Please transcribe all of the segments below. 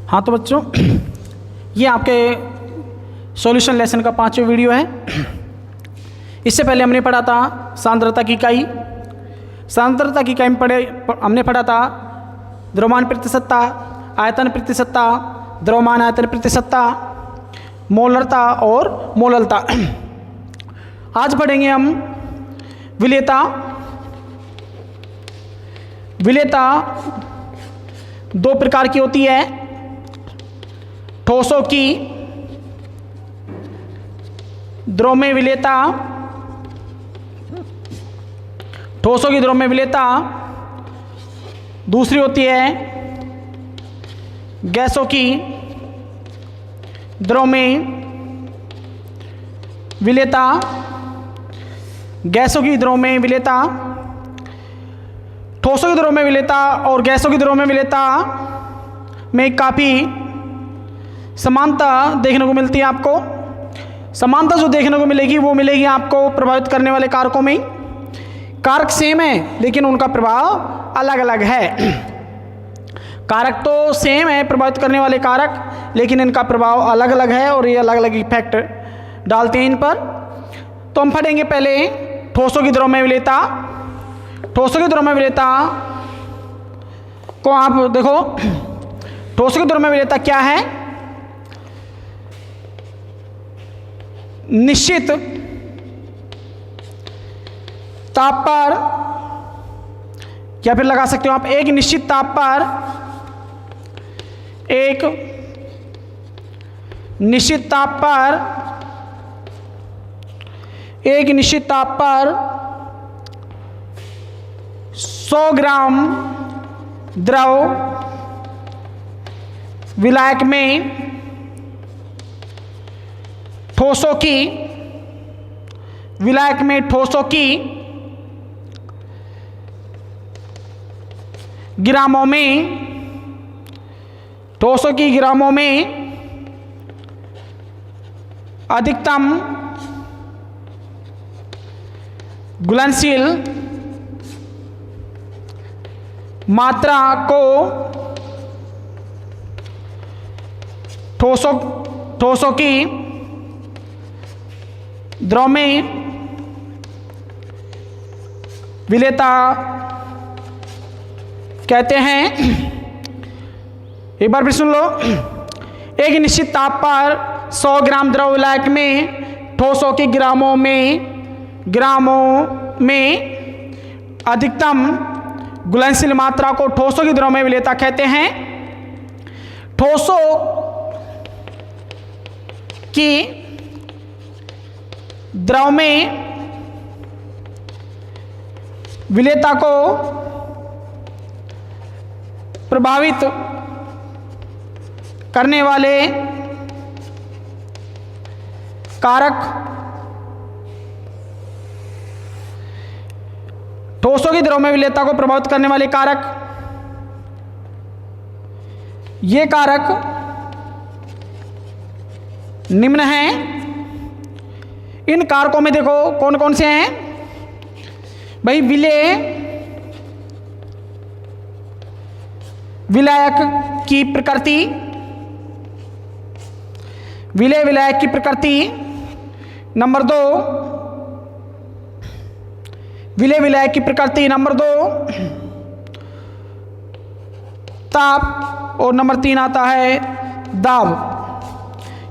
हाँ तो बच्चों, ये आपके सॉल्यूशन लेसन का 5वां वीडियो है। इससे पहले हमने पढ़ा था सांद्रता की इकाई। सांद्रता की इकाई में हमने पढ़ा था द्रव्यमान प्रतिशतता, आयतन प्रतिशतता, द्रव्यमान आयतन प्रतिशतता, मोलरता और मोललता। आज पढ़ेंगे हम विलेयता। विलेयता दो प्रकार की होती है, ठोसों की द्रव्यमान विलेयता, ठोसों की द्रव्यमान विलेयता। दूसरी होती है गैसों की द्रव्यमान विलेयता। गैसों की द्रव्यमान विलेयता, ठोसों की द्रव्यमान विलेयता और गैसों की द्रव्यमान विलेयता में काफ़ी समानता देखने को मिलती है। आपको समानता जो देखने को मिलेगी वो मिलेगी आपको प्रभावित करने वाले कारकों में। कारक सेम है लेकिन उनका प्रभाव अलग अलग है। कारक तो सेम है, प्रभावित करने वाले कारक, लेकिन इनका प्रभाव अलग अलग है और ये अलग अलग इफेक्ट डालते हैं इन पर। तो हम पढ़ेंगे पहले ठोसों की द्रव्यमान विलेयता। ठोसों की द्रव्यमान विलेयता को आप देखो, ठोसों की द्रव्यमान विलेयता क्या है? निश्चित ताप पर, या फिर लगा सकते हो आप एक निश्चित ताप पर, एक निश्चित ताप पर, एक निश्चित ताप पर 100 ग्राम द्रव विलायक में ठोसों की, विलायक में ठोसों की ग्रामों में, ठोसों की ग्रामों में अधिकतम घुलनशील मात्रा को ठोसों की द्रव्यमान विलेयता कहते हैं। एक बार फिर सुन लो। एक निश्चित ताप पर 100 ग्राम द्रव विलायक में ठोसों की ग्रामों में अधिकतम घुलनशील मात्रा को ठोसों की द्रव्यमान विलेयता कहते हैं। ठोसों की द्रव्यमान विलेयता को प्रभावित करने वाले कारक, ठोसों की द्रव्यमान विलेयता को प्रभावित करने वाले कारक, ये कारक निम्न हैं। इन कारकों में देखो कौन कौन से हैं भाई? विलायक की प्रकृति, विलायक की प्रकृति। नंबर 2 विलायक की प्रकृति। नंबर 2 ताप। और नंबर 3 आता है दाब।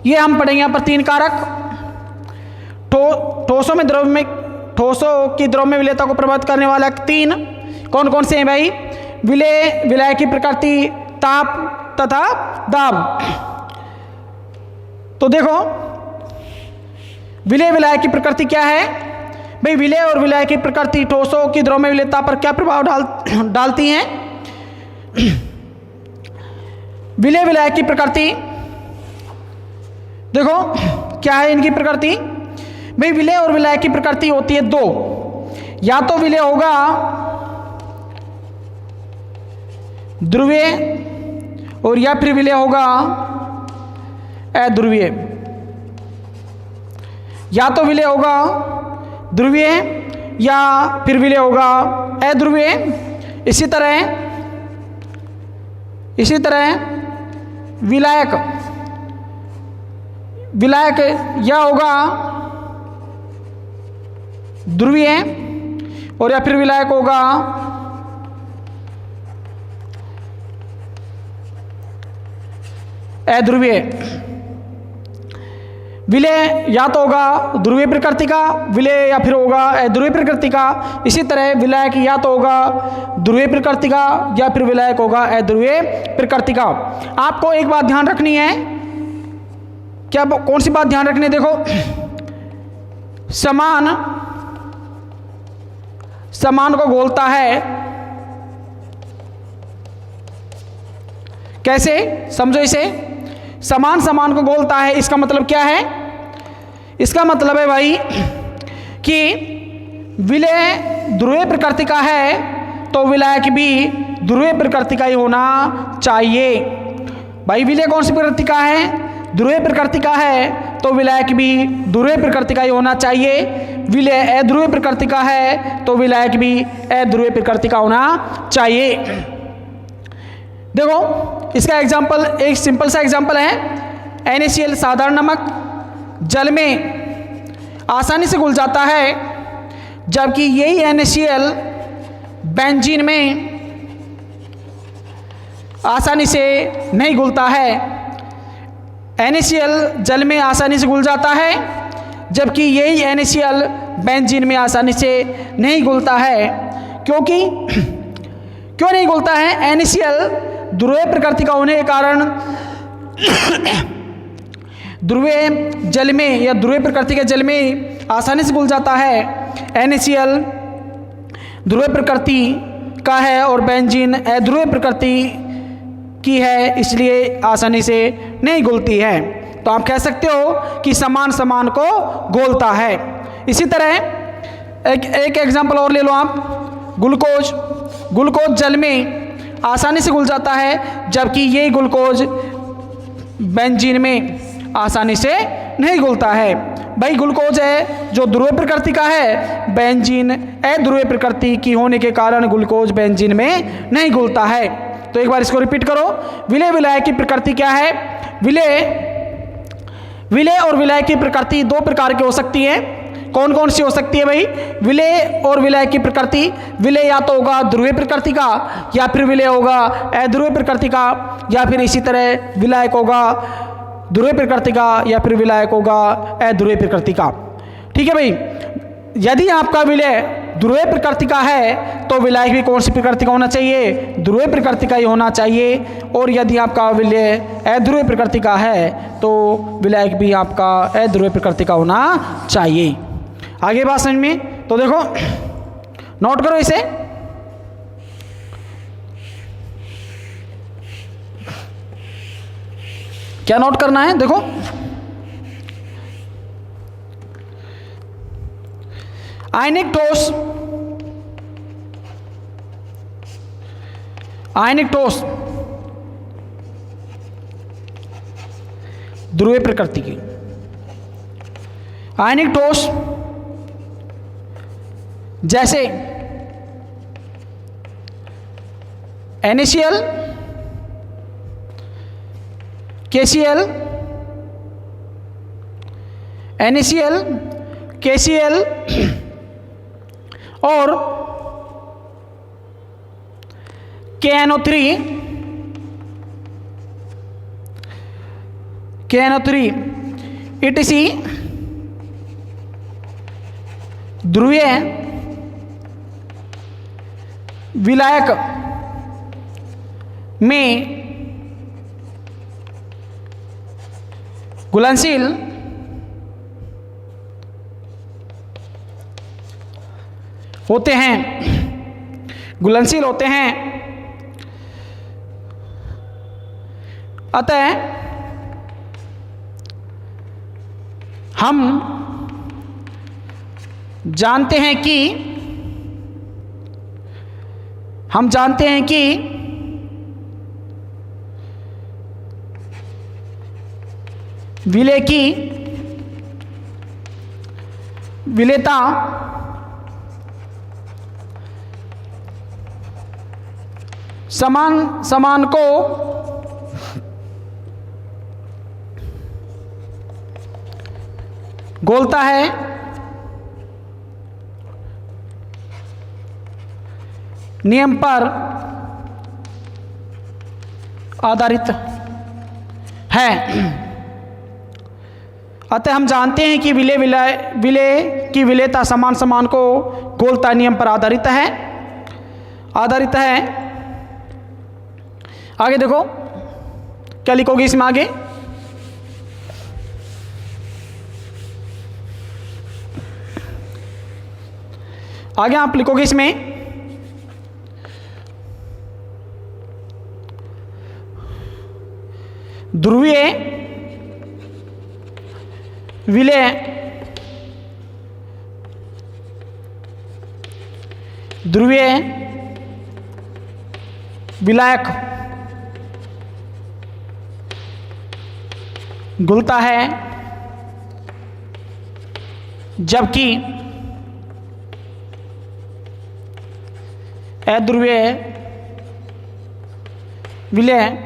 ये हम पढ़ेंगे यहाँ पर 3 कारक। ठोसों में ठोसों की द्रव्यमान विलेयता को प्रभावित करने वाला 3 कौन कौन से हैं भाई? विलायक की प्रकृति, ताप तथा दाब। तो देखो विलायक की प्रकृति क्या है भाई? विलेय और विलायक की प्रकृति ठोसों की द्रव्यमान विलेयता पर क्या प्रभाव डालती हैं? विलायक की प्रकृति देखो क्या है इनकी प्रकृति भाई? विलेय और विलायक की प्रकृति होती है 2। या तो विलेय होगा ध्रुवीय और या फिर विलेय होगा अध्रुवीय। या तो विलेय होगा ध्रुवीय या फिर विलेय होगा अध्रुवीय। इसी तरह विलायक, विलायक या होगा ध्रुवीय और या फिर विलायक होगा अध्रुवीय। विलय या तो होगा ध्रुवीय प्रकृति का, विलय या फिर होगा अध्रुवीय प्रकृति का। इसी तरह विलायक या तो होगा ध्रुवीय प्रकृति का या फिर विलायक होगा अध्रुवीय प्रकृति का। आपको एक बात ध्यान रखनी है, क्या कौन सी बात ध्यान रखनी है? देखो, समान को घोलता है, कैसे समझो इसे? समान को घोलता है, इसका मतलब क्या है? इसका मतलब है भाई कि विलय ध्रुवीय प्रकृति का है तो विलायक भी ध्रुवीय प्रकृति का ही होना चाहिए। भाई विलय कौन सी प्रकृति का है? ध्रुवीय प्रकृति का है तो विलायक भी ध्रुवीय प्रकृति का ही होना चाहिए। विलय अध्रुवीय प्रकृति का है तो विलायक भी अध्रुवीय प्रकृति का होना चाहिए। देखो इसका एग्जाम्पल, एक सिंपल सा एग्जाम्पल है। NaCl साधारण नमक जल में आसानी से घुल जाता है, जबकि यही NaCl बेंजीन में आसानी से नहीं घुलता है। NaCl जल में आसानी से घुल जाता है, जबकि यही NaCl बेंजीन में आसानी से नहीं घुलता है। क्योंकि क्यों नहीं घुलता है? NaCl ध्रुवीय प्रकृति का होने के कारण ध्रुवीय जल में या ध्रुवीय प्रकृति के जल में आसानी से घुल जाता है। NaCl ध्रुवीय प्रकृति का है और बेंजीन अध्रुवीय प्रकृति की है, इसलिए आसानी से नहीं घुलती है। तो आप कह सकते हो कि समान को घोलता है। इसी तरह एक एग्जांपल और ले लो आप। ग्लूकोज जल में आसानी से घुल जाता है, जबकि ये ग्लूकोज बेंजीन में आसानी से नहीं घुलता है। भाई ग्लूकोज है जो ध्रुवीय प्रकृति का है, बेंजीन अध्रुवीय प्रकृति की होने के कारण ग्लूकोज बेंजीन में नहीं घुलता है। तो एक बार इसको रिपीट करो। विलय विलायक की प्रकृति क्या है? विलय और विलायक की प्रकृति दो प्रकार की हो सकती है। कौन कौन सी हो सकती है भाई? विलय और विलायक की प्रकृति, विलय या तो होगा ध्रुवीय प्रकृति का या फिर विलय होगा अध्रुवीय प्रकृति का, या फिर इसी तरह विलायक होगा ध्रुवीय प्रकृति का या फिर विलायक होगा अध्रुवीय प्रकृति का। ठीक है भाई। यदि आपका विलय ध्रुवीय प्रकृति का है तो विलायक भी कौन सी प्रकृति का होना चाहिए? ध्रुवीय प्रकृति का ही होना चाहिए। और यदि आपका विलय अध्रुवीय प्रकृति का है तो विलायक भी आपका अध्रुवीय प्रकृति का होना चाहिए। आगे बात समझ में? तो देखो नोट करो इसे। क्या नोट करना है? देखो आयनिक ठोस ध्रुवीय प्रकृति की। आयनिक ठोस जैसे NaCl, KCl, NaCl, KCl और KNO3 ETC ध्रुवीय विलायक में घुलनशील होते हैं, अतः हम जानते हैं कि विलय की विलेयता समान को घोलता है नियम पर आधारित है। अतः हम जानते हैं कि विलय की विलेयता समान को घोलता नियम पर आधारित है। आगे देखो क्या लिखोगे इसमें आगे। आगे आप लिखोगे इसमें ध्रुवीय विलय विलायक घुलता है, जबकि अध्रुवीय विलय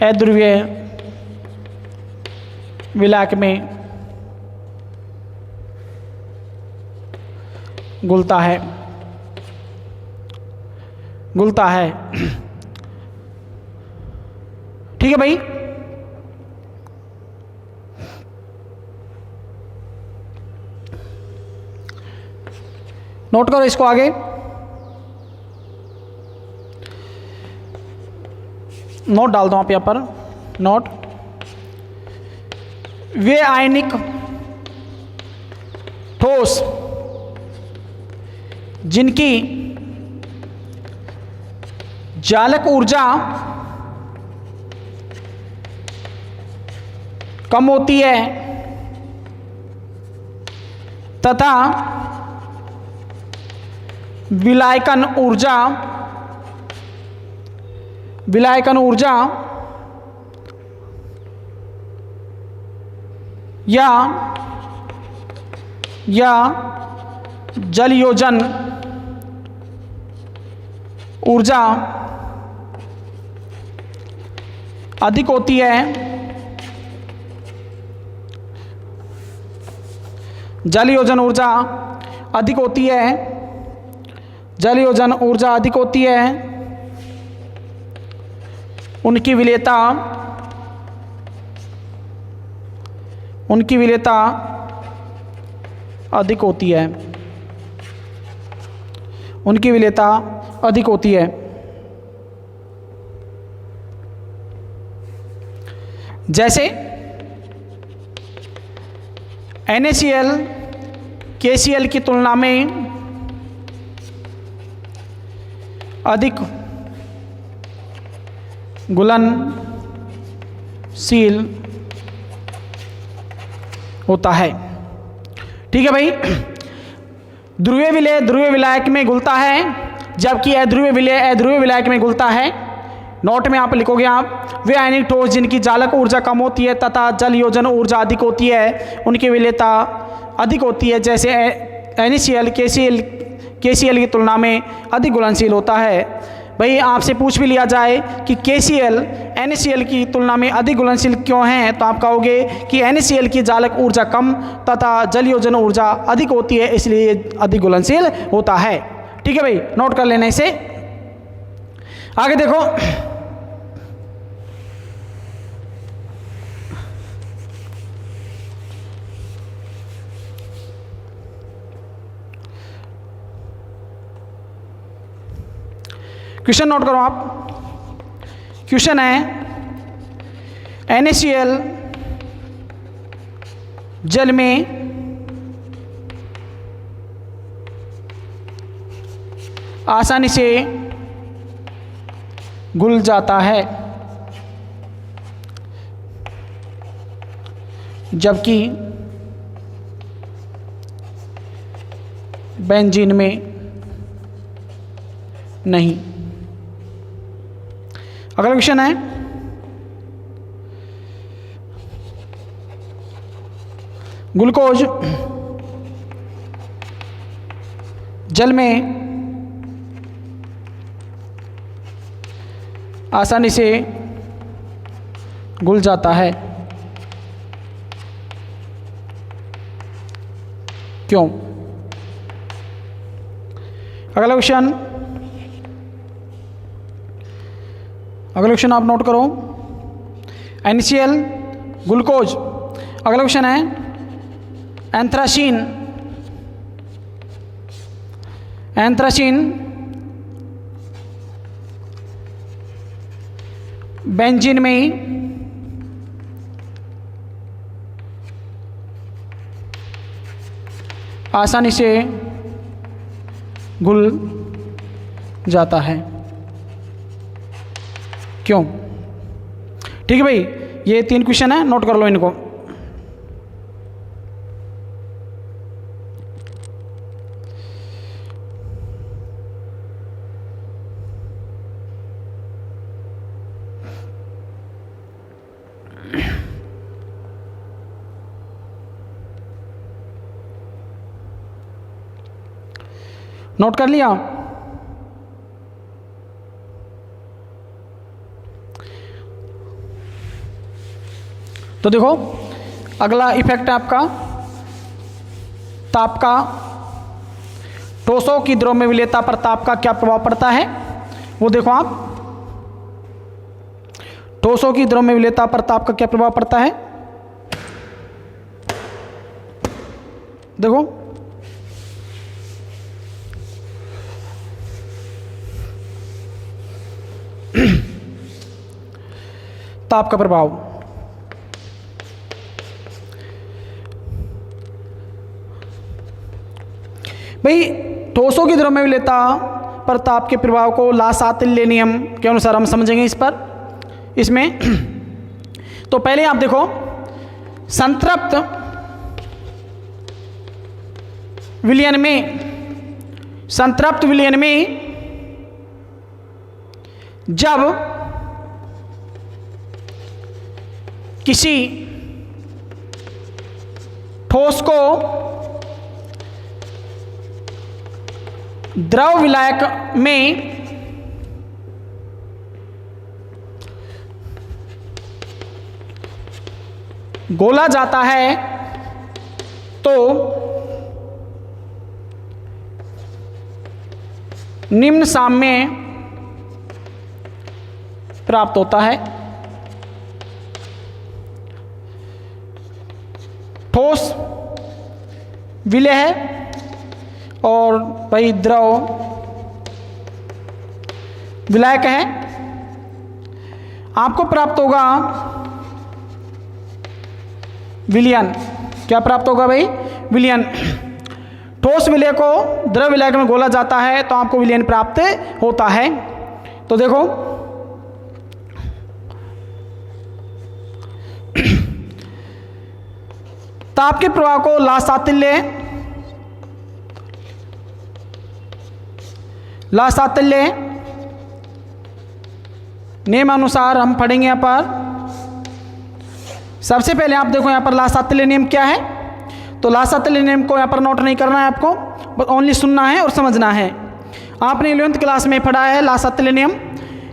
अध्रुवीय विलायक में घुलता है। ठीक है भाई। नोट करो इसको आगे। नोट डाल दो आप यहाँ पर। नोट, वे आयनिक ठोस जिनकी जालक ऊर्जा कम होती है तथा विलायकन ऊर्जा या जलयोजन ऊर्जा अधिक होती है। जलयोजन ऊर्जा अधिक होती है। उनकी विलेयता अधिक होती है। जैसे NaCl KCl की तुलना में अधिक घुलनशील होता है। ठीक है भाई। ध्रुवीय विलायक में घुलता है, जबकि अध्रुवीय विलायक में घुलता है। नोट में आप लिखोगे आप, वे आयनिक ठोस जिनकी जालक ऊर्जा कम होती है तथा जलयोजन ऊर्जा अधिक होती है, उनकी विलेयता अधिक होती है। जैसे NaCl KCl की तुलना में अधिक घुलनशील होता है। भाई आपसे पूछ भी लिया जाए कि KCl NaCl की तुलना में अधिक घुलनशील क्यों है, तो आप कहोगे कि NaCl की जालक ऊर्जा कम तथा जलयोजन ऊर्जा अधिक होती है, इसलिए अधिक घुलनशील होता है। ठीक है भाई, नोट कर लेने से। आगे देखो, क्वेश्चन नोट करो आप। क्वेश्चन है, NaCl जल में आसानी से घुल जाता है, जबकि बेंजीन में नहीं। अगला क्वेश्चन है, ग्लूकोज जल में आसानी से घुल जाता है। क्यों? अगला क्वेश्चन आप नोट करो। NaCl glucose. अगला क्वेश्चन है एंथ्रासीन बेंजीन में आसानी से घुल जाता है। क्यों? ठीक है भाई, ये 3 क्वेश्चन है, नोट कर लो इनको। नोट कर लिया? तो देखो, अगला इफेक्ट है आपका ताप का। ठोसों की द्रव्य विलेयता पर ताप का क्या प्रभाव पड़ता है, वो देखो आप। ठोसों की द्रव्य विलेयता पर ताप का क्या प्रभाव पड़ता है, देखो। ताप का प्रभाव, भाई ठोसों की द्रव्य विलेयता पर ताप के प्रभाव को ला-सातिल्य नियम के अनुसार हम समझेंगे इसमें। तो पहले आप देखो, संतृप्त विलयन में जब किसी ठोस को द्रव विलायक में घोला जाता है तो निम्न साम्य प्राप्त होता है। ठोस विलय है और भाई द्रव विलायक है। आपको प्राप्त होगा विलयन। क्या प्राप्त होगा भाई? विलयन। ठोस विलय को द्रव विलायक में घोला जाता है तो आपको विलयन प्राप्त होता है। तो देखो, ताप के प्रवाह को ला-सातिल्य नियम अनुसार हम पढ़ेंगे। यहाँ पर सबसे पहले आप देखो, यहाँ पर ला-सातिल्य नियम क्या है। तो ला-सातिल्य नियम को यहाँ पर नोट नहीं करना है आपको, बस ओनली सुनना है और समझना है। आपने 11th क्लास में पढ़ा है ला-सातिल्य नियम।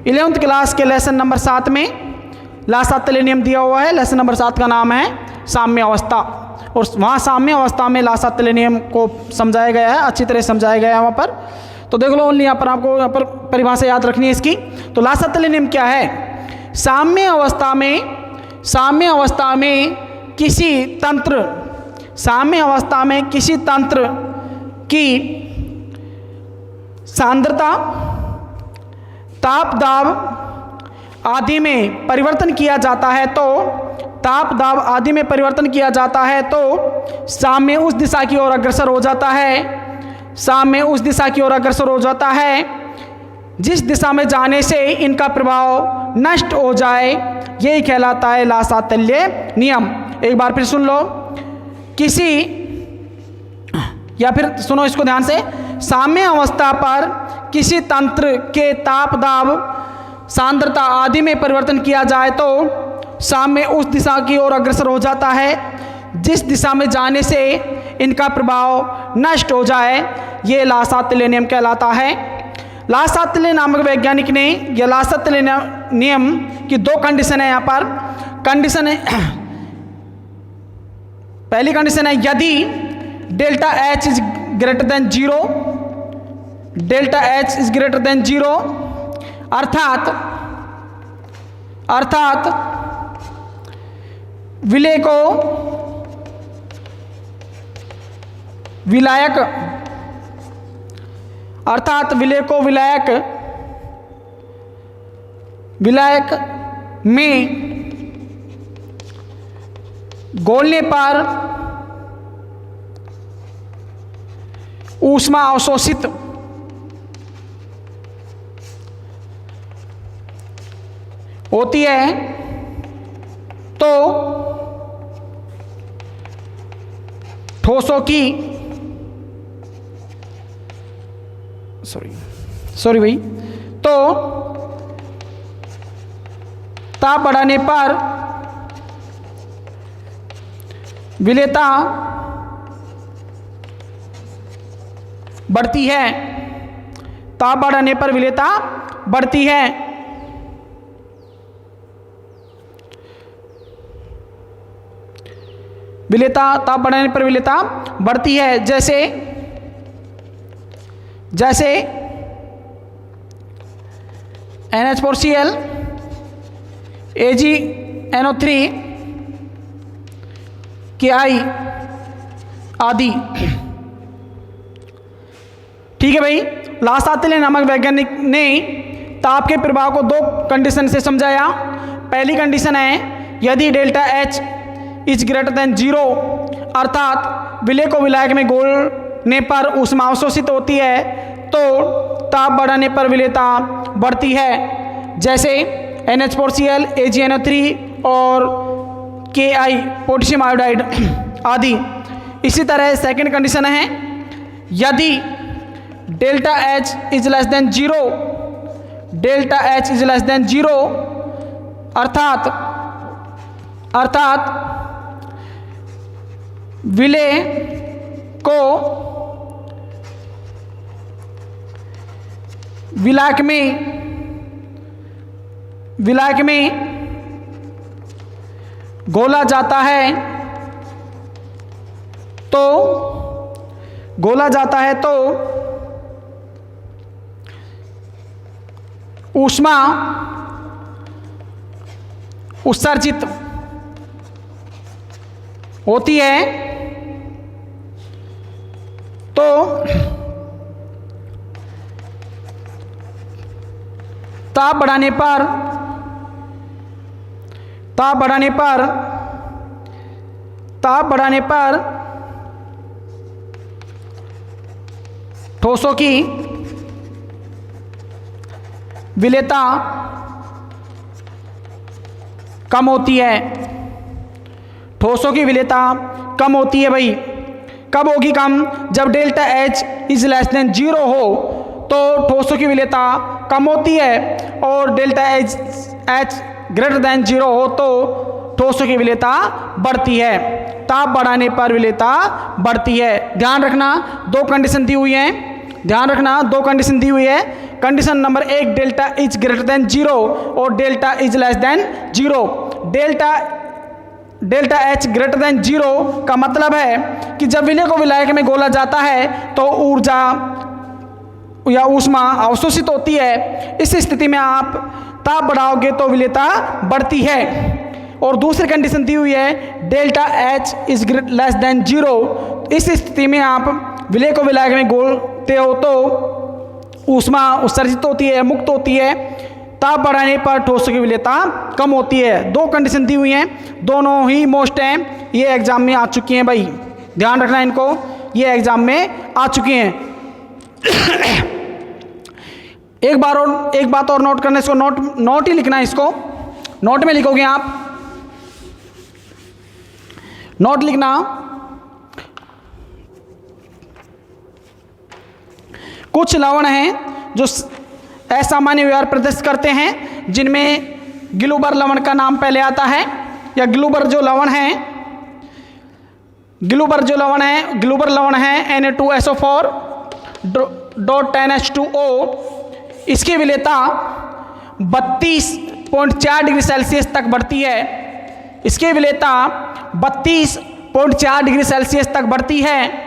11th क्लास के लेसन नंबर 7 में ला-सातिल्य नियम दिया हुआ है। लेसन नंबर 7 का नाम है साम्य अवस्था, और वहाँ साम्य अवस्था में ला-सातिल्य नियम को समझाया गया है, अच्छी तरह समझाया गया है वहाँ पर। तो देख लो, ओनली यहाँ पर आपको यहाँ पर परिभाषा याद रखनी है इसकी। तो ला-सातिल्य नियम क्या है? साम्य अवस्था में किसी तंत्र की सांद्रता, ताप दाब आदि में परिवर्तन किया जाता है तो साम्य उस दिशा की ओर अग्रसर हो जाता है जिस दिशा में जाने से इनका प्रभाव नष्ट हो जाए। यही कहलाता है ला-सातिल्य नियम। एक बार फिर सुन लो, फिर सुनो इसको ध्यान से। साम्य अवस्था पर किसी तंत्र के ताप दाब सांद्रता आदि में परिवर्तन किया जाए तो साम्य उस दिशा की ओर अग्रसर हो जाता है जिस दिशा में जाने से इनका प्रभाव नष्ट हो जाए। ये ला-सातिल्य नियम कहलाता है। ला-सातिल्य नामक वैज्ञानिक ने यह ला-सातिल्य नियम की 2 कंडीशन है यहाँ पर। कंडीशन है, पहली कंडीशन है यदि delta H is greater than zero, delta H is greater than zero, अर्थात विलेय को विलायक, अर्थात विलेय को विलायक में घोलने पर ऊष्मा अवशोषित होती है तो ठोसों की सॉरी भाई, तो ताप बढ़ाने पर विलेयता बढ़ती है, ताप बढ़ाने पर विलेयता बढ़ती है। विलेयता, ताप बढ़ाने पर विलेयता बढ़ती है। जैसे NH4Cl AgNO3 KI आदि। ठीक है भाई, लास्ट आते हैं नामक वैज्ञानिक ने ताप के प्रभाव को दो कंडीशन से समझाया। पहली कंडीशन है यदि delta H is greater than zero, अर्थात विलेय को विलायक में घोलने पर ऊष्मा अवशोषित होती है तो ताप बढ़ाने पर विलेयता बढ़ती है। जैसे NH4Cl AgNO3 और KI पोटेशियम आयोडाइड आदि। इसी तरह सेकंड कंडीशन है यदि delta H is less than zero, delta H is less than zero, अर्थात विलेय को विलायक में घोला जाता है तो ऊष्मा उत्सर्जित होती है तो ताप बढ़ाने पर ठोसों की विलेयता कम होती है। ठोसों की विलेयता कम होती है भाई। कब होगी कम? जब delta H is less than zero हो तो ठोसों की विलेयता कम होती है, और delta H greater than zero हो तो ठोसों की विलेयता बढ़ती है। ताप बढ़ाने पर विलेयता बढ़ती है। ध्यान रखना दो कंडीशन दी हुई है, कंडीशन नंबर एक delta is greater than zero और delta is less than zero. Delta H greater than zero का मतलब है कि जब विलेय को विलायक में घोला जाता है तो ऊर्जा या ऊष्मा अवशोषित होती है। इस स्थिति में आप ताप बढ़ाओगे तो विलेयता बढ़ती है। और दूसरी कंडीशन दी हुई है delta H is less than zero. इस स्थिति में आप विलेय को विलायक में घोलते हो तो ऊष्मा उत्सर्जित होती है, मुक्त होती है। ताप बढ़ाने पर ठोसों की विलेयता कम होती है। दो कंडीशन दी हुई हैं, दोनों ही मोस्ट हैं, ये एग्जाम में आ चुकी हैं भाई, ध्यान रखना इनको, ये एग्जाम में आ चुकी हैं। एक बात और नोट करना, इसको नोट ही लिखना है, इसको नोट में लिखोगे आप, नोट लिखना। कुछ लवण हैं जो असामान्य व्यवहार प्रदर्शित करते हैं, जिनमें ग्लूबर लवण का नाम पहले आता है, या ग्लूबर लवण है Na2SO4.10H2O। इसकी विलेयता 32.4 डिग्री सेल्सियस तक बढ़ती है। इसकी विलेयता 32.4 डिग्री सेल्सियस तक बढ़ती है।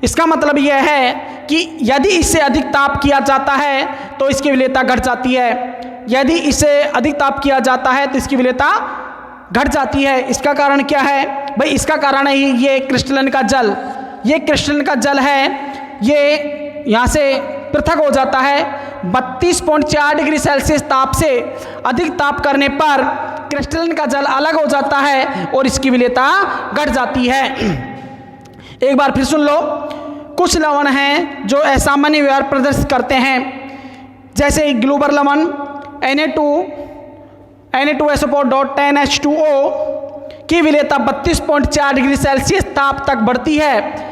इसका मतलब यह है कि यदि इससे अधिक ताप किया जाता है तो इसकी विलेयता घट जाती है, यदि इससे अधिक ताप किया जाता है तो इसकी विलेयता घट जाती है। इसका कारण क्या है भाई? इसका कारण है ये क्रिस्टलन का जल, ये क्रिस्टलन का जल है, ये यहाँ से पृथक हो जाता है। 32.4 डिग्री सेल्सियस ताप से अधिक ताप करने पर क्रिस्टलन का जल अलग हो जाता है और इसकी विलेयता घट जाती है। एक बार फिर सुन लो, कुछ लवण हैं जो असामान्य व्यवहार प्रदर्शित करते हैं, जैसे ग्लूबर लवण Na2SO4.10H2O की विलेयता 32.4 डिग्री सेल्सियस ताप तक बढ़ती है।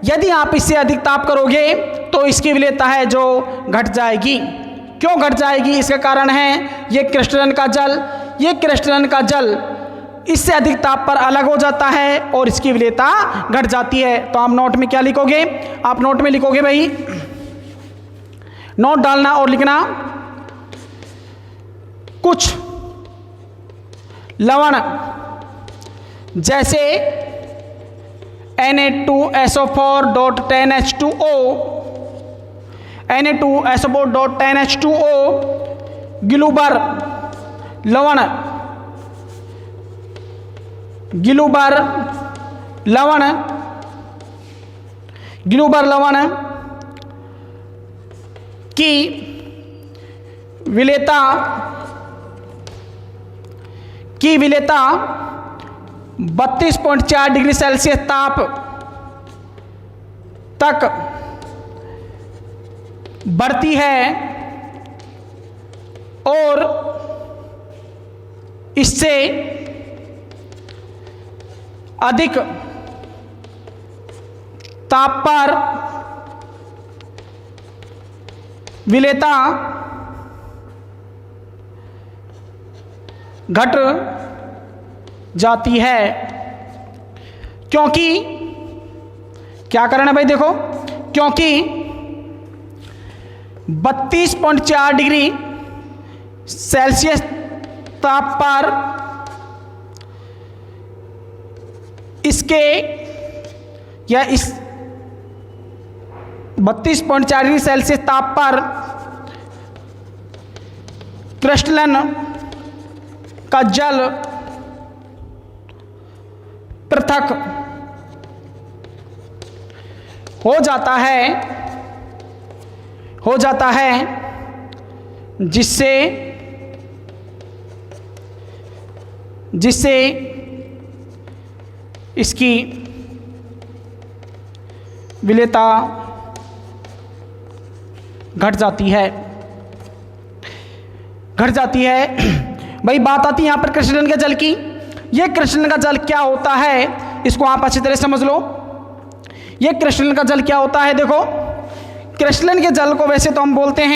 यदि आप इससे अधिक ताप करोगे तो इसकी विलेयता है जो घट जाएगी। क्यों घट जाएगी? इसका कारण है ये क्रिस्टलन का जल, ये क्रिस्टलन का जल इससे अधिक ताप पर अलग हो जाता है और इसकी विलेयता घट जाती है। तो आप नोट में क्या लिखोगे? आप नोट में लिखोगे भाई, नोट डालना और लिखना, कुछ लवण जैसे Na2SO4.10H2O, Na2SO4.10H2O, ग्लूबर लवण, ग्लूबर लवण, ग्लूबर लवण की विलेयता 32.4 डिग्री सेल्सियस ताप तक बढ़ती है और इससे अधिक ताप पर विलेयता घट जाती है। क्योंकि क्या कारण है भाई? देखो, क्योंकि 32.4 डिग्री सेल्सियस ताप पर इसके या इस 32.4 डिग्री सेल्सियस ताप पर क्रिस्टलन का जल पृथक हो जाता है जिससे इसकी विलेयता घट जाती है भाई। बात आती है यहाँ पर क्रिस्टलन के जल की। ये क्रिस्टलन का जल क्या होता है इसको आप अच्छी तरह समझ लो। ये क्रिस्टलन का जल क्या होता है? देखो, क्रिस्टलन के जल को वैसे तो हम बोलते हैं